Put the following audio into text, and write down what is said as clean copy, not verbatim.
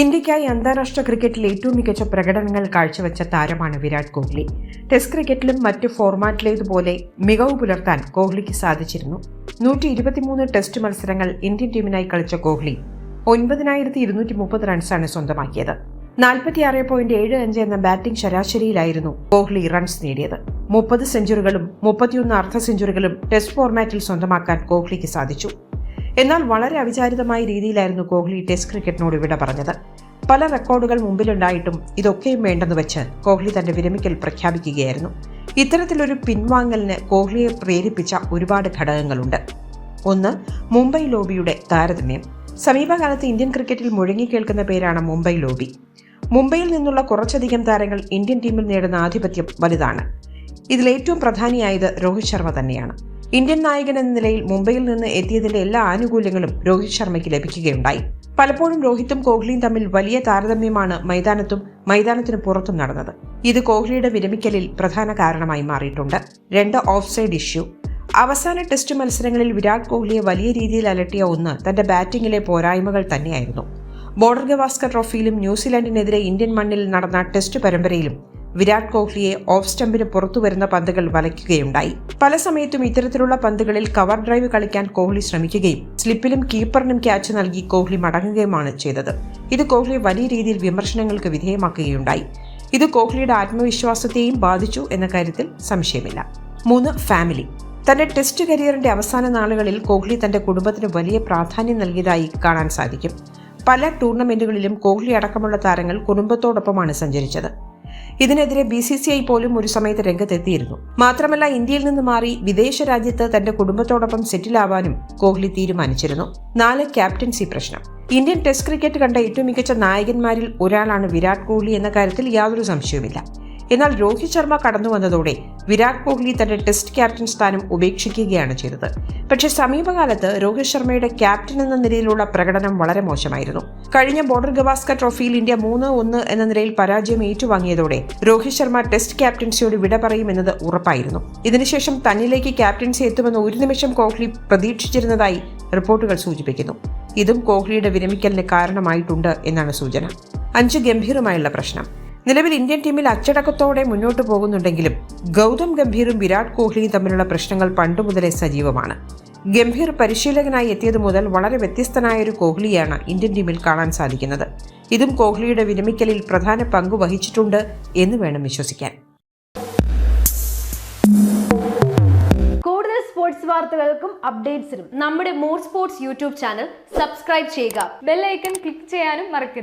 ഇന്ത്യയ്ക്കായി അന്താരാഷ്ട്ര ക്രിക്കറ്റിൽ ഏറ്റവും മികച്ച പ്രകടനങ്ങൾ കാഴ്ചവെച്ച താരമാണ് വിരാട് കോഹ്ലി. ടെസ്റ്റ് ക്രിക്കറ്റിലും മറ്റ് ഫോർമാറ്റിലേതുപോലെ മികവ് പുലർത്താൻ കോഹ്ലിക്ക് സാധിച്ചിരുന്നു. 123 ടെസ്റ്റ് മത്സരങ്ങൾ ഇന്ത്യൻ ടീമിനായി കളിച്ച കോഹ്ലി 9230 റൺസാണ് സ്വന്തമാക്കിയത്. 46.75 എന്ന ബാറ്റിംഗ് ശരാശരിയിലായിരുന്നു കോഹ്ലി റൺസ് നേടിയത്. 30 സെഞ്ചുറികളും 31 അർദ്ധ സെഞ്ചുറികളും ടെസ്റ്റ് ഫോർമാറ്റിൽ സ്വന്തമാക്കാൻ കോഹ്ലിക്ക് സാധിച്ചു. എന്നാൽ വളരെ അവിചാരിതമായ രീതിയിലായിരുന്നു കോഹ്ലി ടെസ്റ്റ് ക്രിക്കറ്റിനോട് വിട പറഞ്ഞത്. പല റെക്കോർഡുകൾ മുമ്പിലുണ്ടായിട്ടും ഇതൊക്കെയും വേണ്ടെന്ന് വെച്ച് കോഹ്ലി തന്റെ വിരമിക്കൽ പ്രഖ്യാപിക്കുകയായിരുന്നു. ഇത്തരത്തിലൊരു പിൻവാങ്ങലിന് കോഹ്ലിയെ പ്രേരിപ്പിച്ച ഒരുപാട് ഘടകങ്ങളുണ്ട്. ഒന്ന്, മുംബൈ ലോബിയുടെ താരതമ്യം. സമീപകാലത്ത് ഇന്ത്യൻ ക്രിക്കറ്റിൽ മുഴങ്ങിക്കേൾക്കുന്ന പേരാണ് മുംബൈ ലോബി. മുംബൈയിൽ നിന്നുള്ള കുറച്ചധികം താരങ്ങൾ ഇന്ത്യൻ ടീമിൽ നേടുന്ന ആധിപത്യം വലുതാണ്. ഇതിലേറ്റവും പ്രധാനിയായത് രോഹിത് ശർമ്മ തന്നെയാണ്. ഇന്ത്യൻ നായകൻ എന്ന നിലയിൽ മുംബൈയിൽ നിന്ന് എത്തിയതിന്റെ എല്ലാ ആനുകൂല്യങ്ങളും രോഹിത് ശർമ്മയ്ക്ക് ലഭിക്കുകയുണ്ടായി. പലപ്പോഴും രോഹിത്തും കോഹ്ലിയും തമ്മിൽ വലിയ താരതമ്യമാണ് മൈതാനത്തിന് പുറത്തും നടന്നത്. ഇത് കോഹ്ലിയുടെ വിരമിക്കലിൽ പ്രധാന കാരണമായി മാറിയിട്ടുണ്ട്. 2, ഓഫ് സൈഡ് ഇഷ്യൂ. അവസാന ടെസ്റ്റ് മത്സരങ്ങളിൽ വിരാട് കോഹ്ലിയെ വലിയ രീതിയിൽ അലട്ടിയ ഒന്ന് തന്റെ ബാറ്റിംഗിലെ പോരായ്മകൾ തന്നെയായിരുന്നു. ബോർഡർ ഗവാസ്കർ ട്രോഫിയിലും ന്യൂസിലാൻഡിനെതിരെ ഇന്ത്യൻ മണ്ണിൽ നടന്ന ടെസ്റ്റ് പരമ്പരയിലും വിരാട് കോഹ്ലിയെ ഓഫ് സ്റ്റംപിന് പുറത്തുവരുന്ന പന്തുകൾ വലയ്ക്കുകയുണ്ടായി. പല സമയത്തും ഇത്തരത്തിലുള്ള പന്തുകളിൽ കവർ ഡ്രൈവ് കളിക്കാൻ കോഹ്ലി ശ്രമിക്കുകയും സ്ലിപ്പിലും കീപ്പറിനും ക്യാച്ച് നൽകി കോഹ്ലി മടങ്ങുകയുമാണ് ചെയ്തത്. ഇത് കോഹ്ലി വലിയ രീതിയിൽ വിമർശനങ്ങൾക്ക് വിധേയമാക്കുകയുണ്ടായി. ഇത് കോഹ്ലിയുടെ ആത്മവിശ്വാസത്തെയും ബാധിച്ചു എന്ന കാര്യത്തിൽ സംശയമില്ല. 3, ഫാമിലി. തന്റെ ടെസ്റ്റ് കരിയറിന്റെ അവസാന നാളുകളിൽ കോഹ്ലി തന്റെ കുടുംബത്തിന് വലിയ പ്രാധാന്യം നൽകിയതായി കാണാൻ സാധിക്കും. പല ടൂർണമെന്റുകളിലും കോഹ്ലി അടക്കമുള്ള താരങ്ങൾ കുടുംബത്തോടൊപ്പമാണ് സഞ്ചരിച്ചത്. ഇതിനെതിരെ BCCI പോലും ഒരു സമയത്ത് രംഗത്തെത്തിയിരുന്നു. മാത്രമല്ല, ഇന്ത്യയിൽ നിന്ന് മാറി വിദേശ രാജ്യത്ത് തന്റെ കുടുംബത്തോടൊപ്പം സെറ്റിലാവാനും കോഹ്ലി തീരുമാനിച്ചിരുന്നു. 4, ക്യാപ്റ്റൻസി പ്രശ്നം. ഇന്ത്യൻ ടെസ്റ്റ് ക്രിക്കറ്റ് കണ്ട ഏറ്റവും മികച്ച നായകന്മാരിൽ ഒരാളാണ് വിരാട് കോഹ്ലി എന്ന കാര്യത്തിൽ യാതൊരു സംശയവുമില്ല. എന്നാൽ രോഹിത് ശർമ്മ കടന്നു വന്നതോടെ വിരാട് കോഹ്ലി തന്റെ ടെസ്റ്റ് ക്യാപ്റ്റൻ സ്ഥാനം ഉപേക്ഷിക്കുകയാണ് ചെയ്തത്. പക്ഷേ സമീപകാലത്ത് രോഹിത് ശർമ്മയുടെ ക്യാപ്റ്റൻ എന്ന നിലയിലുള്ള പ്രകടനം വളരെ മോശമായിരുന്നു. കഴിഞ്ഞ ബോർഡർ ഗവാസ്കർ ട്രോഫിയിൽ ഇന്ത്യ 3-1 എന്ന നിലയിൽ പരാജയം ഏറ്റുവാങ്ങിയതോടെ രോഹിത് ശർമ്മ ടെസ്റ്റ് ക്യാപ്റ്റൻസിയോട് വിട പറയുമെന്നത് ഉറപ്പായിരുന്നു. ഇതിനുശേഷം തന്നിലേക്ക് ക്യാപ്റ്റൻസി എത്തുമെന്ന് ഒരു നിമിഷം കോഹ്ലി പ്രതീക്ഷിച്ചിരുന്നതായി റിപ്പോർട്ടുകൾ സൂചിപ്പിക്കുന്നു. ഇതും കോഹ്ലിയുടെ വിരമിക്കലിന് കാരണമായിട്ടുണ്ട് എന്നാണ് സൂചന. 5, ഗംഭീറുമായുള്ള പ്രശ്നം. നിലവിൽ ഇന്ത്യൻ ടീമിൽ അച്ചടക്കത്തോടെ മുന്നോട്ടു പോകുന്നുണ്ടെങ്കിലും ഗൗതം ഗംഭീറും വിരാട് കോഹ്ലിയും തമ്മിലുള്ള പ്രശ്നങ്ങൾ പണ്ടുമുതലേ സജീവമാണ്. ഗംഭീർ പരിശീലകനായി എത്തിയതു മുതൽ വളരെ വ്യത്യസ്തനായൊരു കോഹ്ലിയാണ് ഇന്ത്യൻ ടീമിൽ കാണാൻ സാധിക്കുന്നത്. ഇതും കോഹ്ലിയുടെ വിരമിക്കലിൽ പ്രധാന പങ്ക് വഹിച്ചിട്ടുണ്ട് എന്ന് വേണം വിശ്വസിക്കാൻ. കൂടുതൽ സ്പോർട്സ് വാർത്തകൾക്കും അപ്ഡേറ്റ്സിനും നമ്മുടെ more sports YouTube channel subscribe ചെയ്യുക. ബെൽ ഐക്കൺ ക്ലിക്ക് ചെയ്യാനും മറക്കരുത്.